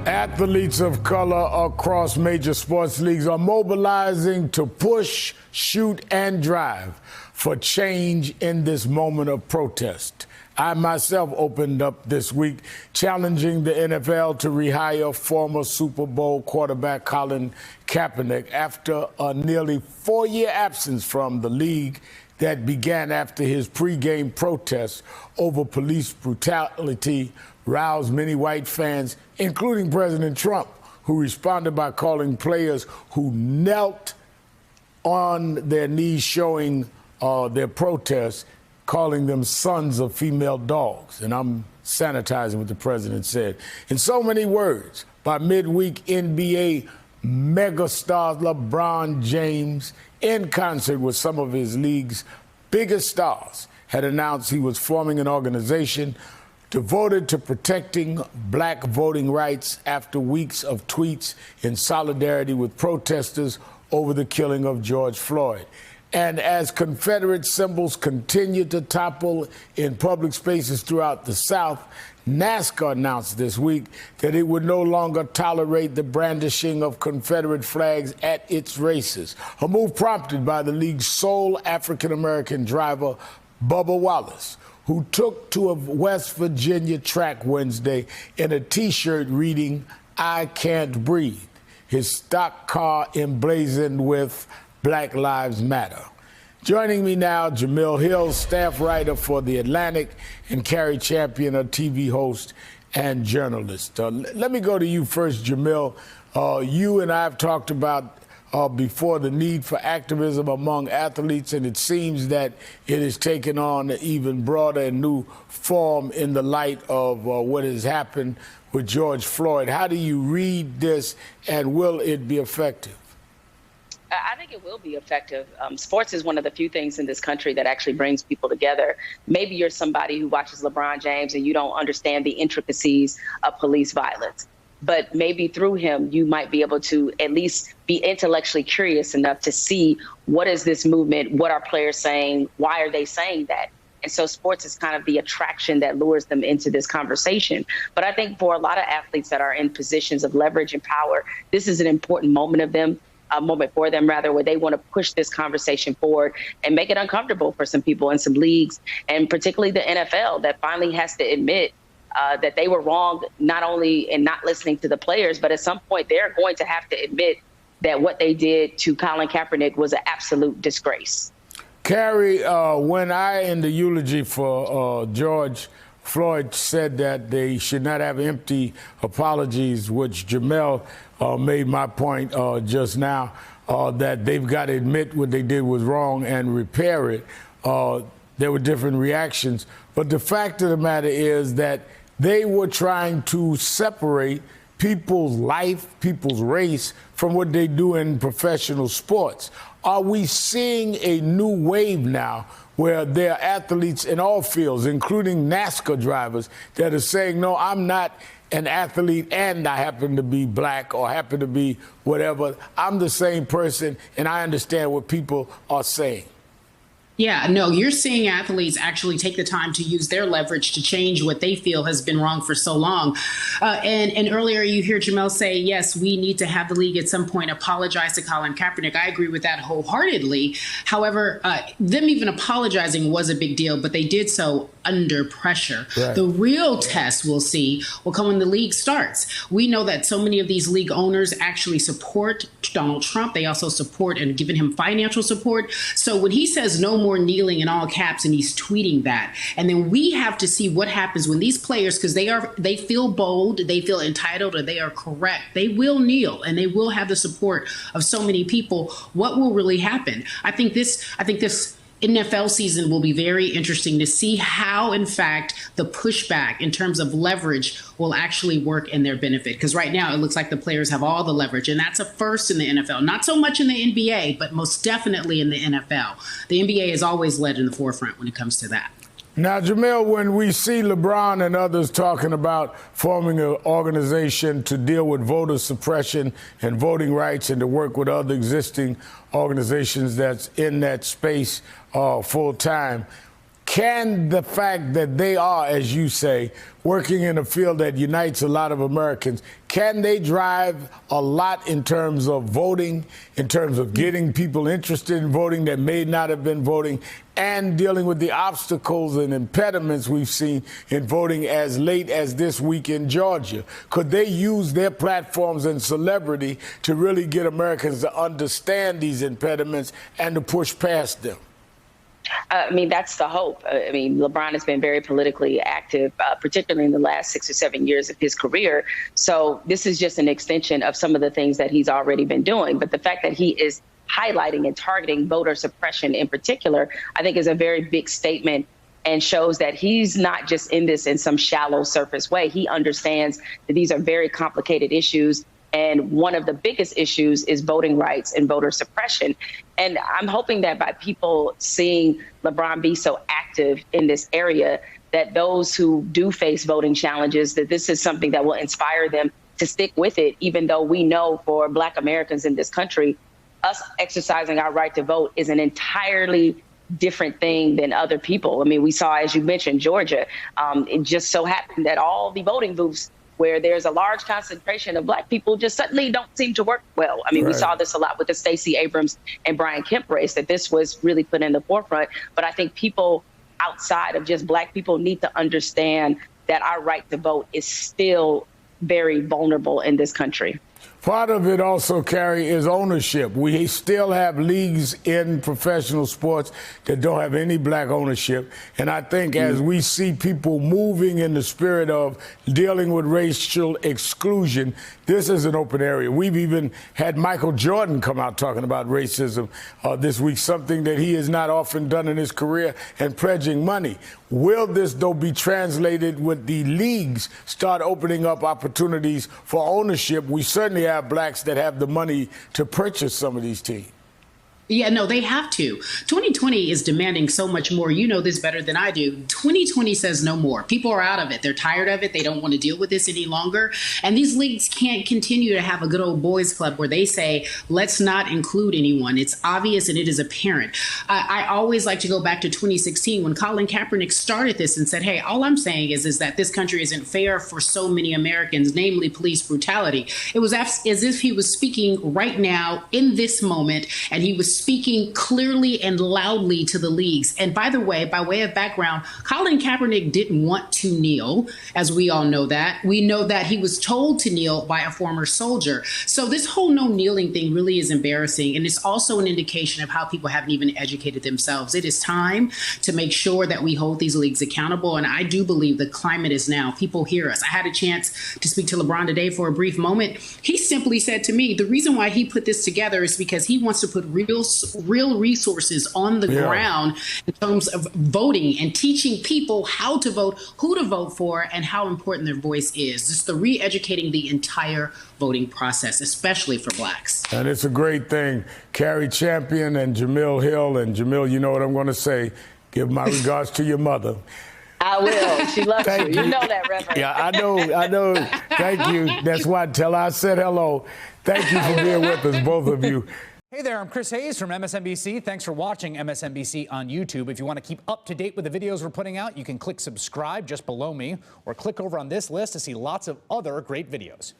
Athletes of color across major sports leagues are mobilizing to push, shoot, and drive for change in this moment of protest. I myself opened up this week challenging the NFL to rehire former Super Bowl quarterback Colin Kaepernick after a nearly 4-year absence from the league that began after his pregame protests over police brutality roused many white fans, including President Trump, who responded by calling players who knelt on their knees showing their protests, calling them sons of female dogs. And I'm sanitizing what the president said. In so many words, by midweek, NBA megastar LeBron James, in concert with some of his league's biggest stars, had announced he was forming an organization devoted to protecting black voting rights after weeks of tweets in solidarity with protesters over the killing of George Floyd. And as Confederate symbols continue to topple in public spaces throughout the South, NASCAR announced this week that it would no longer tolerate the brandishing of Confederate flags at its races, a move prompted by the league's sole African-American driver, Bubba Wallace, who took to a West Virginia track Wednesday in a T-shirt reading, "I Can't Breathe," his stock car emblazoned with Black Lives Matter. Joining me now, Jemele Hill, staff writer for The Atlantic, and Carrie Champion, a TV host and journalist. Let me go to you first, Jemele. You and I have talked about before the need for activism among athletes, and it seems that it has taken on an even broader and new form in the light of what has happened with George Floyd. How do you read this, and will it be effective? I think it will be effective. Sports is one of the few things in this country that actually brings people together. Maybe you're somebody who watches LeBron James and you don't understand the intricacies of police violence. But maybe through him, you might be able to at least be intellectually curious enough to see what is this movement, what are players saying, why are they saying that? And so sports is kind of the attraction that lures them into this conversation. But I think for a lot of athletes that are in positions of leverage and power, this is an important moment for them, where they want to push this conversation forward and make it uncomfortable for some people in some leagues, and particularly the NFL, that finally has to admit that they were wrong, not only in not listening to the players, but at some point they're going to have to admit that what they did to Colin Kaepernick was an absolute disgrace. Carrie, when I, in the eulogy for George Floyd, said that they should not have empty apologies, which Jemele made my point just now, that they've got to admit what they did was wrong and repair it. There were different reactions. But the fact of the matter is that they were trying to separate people's life, people's race, from what they do in professional sports. Are we seeing a new wave now where there are athletes in all fields, including NASCAR drivers, that are saying, no, I'm not an athlete and I happen to be black or happen to be whatever. I'm the same person and I understand what people are saying? Yeah, no, you're seeing athletes actually take the time to use their leverage to change what they feel has been wrong for so long. And earlier you hear Jemele say, yes, we need to have the league at some point apologize to Colin Kaepernick. I agree with that wholeheartedly. However, them even apologizing was a big deal, but they did so under pressure. Right. The real test we'll see will come when the league starts. We know that so many of these league owners actually support Donald Trump. They also support and given him financial support. So when he says no more kneeling in all caps and he's tweeting that, and then we have to see what happens when these players, because they feel bold, they feel entitled, or they are correct, they will kneel and they will have the support of so many people. What will really happen? I think this NFL season will be very interesting to see how, in fact, the pushback in terms of leverage will actually work in their benefit. Because right now it looks like the players have all the leverage, and that's a first in the NFL. Not so much in the NBA, but most definitely in the NFL. The NBA has always led in the forefront when it comes to that. Now, Jemele, when we see LeBron and others talking about forming an organization to deal with voter suppression and voting rights and to work with other existing organizations that's in that space full time, Can the fact that they are, as you say, working in a field that unites a lot of Americans, can they drive a lot in terms of voting, in terms of getting people interested in voting that may not have been voting, and dealing with the obstacles and impediments we've seen in voting as late as this week in Georgia? Could they use their platforms and celebrity to really get Americans to understand these impediments and to push past them? I mean, that's the hope. I mean, LeBron has been very politically active, particularly in the last 6 or 7 years of his career. So this is just an extension of some of the things that he's already been doing. But the fact that he is highlighting and targeting voter suppression in particular, I think is a very big statement and shows that he's not just in this in some shallow surface way. He understands that these are very complicated issues. And one of the biggest issues is voting rights and voter suppression. And I'm hoping that by people seeing LeBron be so active in this area, that those who do face voting challenges, that this is something that will inspire them to stick with it, even though we know for Black Americans in this country, us exercising our right to vote is an entirely different thing than other people. I mean, we saw, as you mentioned, Georgia. It just so happened that all the voting booths where there's a large concentration of Black people just suddenly don't seem to work well. I mean, We saw this a lot with the Stacey Abrams and Brian Kemp race, that this was really put in the forefront. But I think people outside of just Black people need to understand that our right to vote is still very vulnerable in this country. Part of it also, Carrie, is ownership. We still have leagues in professional sports that don't have any Black ownership. And I think as we see people moving in the spirit of dealing with racial exclusion, this is an open area. We've even had Michael Jordan come out talking about racism this week, something that he has not often done in his career, and pledging money. Will this, though, be translated with the leagues start opening up opportunities for ownership? We certainly have Blacks that have the money to purchase some of these teams. Yeah, no, they have to. 2020 is demanding so much more. You know this better than I do. 2020 says no more. People are out of it. They're tired of it. They don't want to deal with this any longer. And these leagues can't continue to have a good old boys club where they say, let's not include anyone. It's obvious and it is apparent. I always like to go back to 2016 when Colin Kaepernick started this and said, hey, all I'm saying is that this country isn't fair for so many Americans, namely police brutality. It was as if he was speaking right now in this moment, and he was speaking clearly and loudly to the leagues. And by the way, by way of background, Colin Kaepernick didn't want to kneel, as we all know that. We know that he was told to kneel by a former soldier. So this whole no kneeling thing really is embarrassing. And it's also an indication of how people haven't even educated themselves. It is time to make sure that we hold these leagues accountable. And I do believe the climate is now. People hear us. I had a chance to speak to LeBron today for a brief moment. He simply said to me, the reason why he put this together is because he wants to put real resources on the ground in terms of voting and teaching people how to vote, who to vote for, and how important their voice is. Just the re-educating the entire voting process, especially for Blacks. And it's a great thing. Carrie Champion and Jamil Hill. And Jamil, you know what I'm going to say. Give my regards to your mother. I will. She loves you. You know that, Reverend. Yeah, I know. Thank you. That's why I tell her I said hello. Thank you for being with us, both of you. Hey there, I'm Chris Hayes from MSNBC. Thanks for watching MSNBC on YouTube. If you want to keep up to date with the videos we're putting out, you can click subscribe just below me, or click over on this list to see lots of other great videos.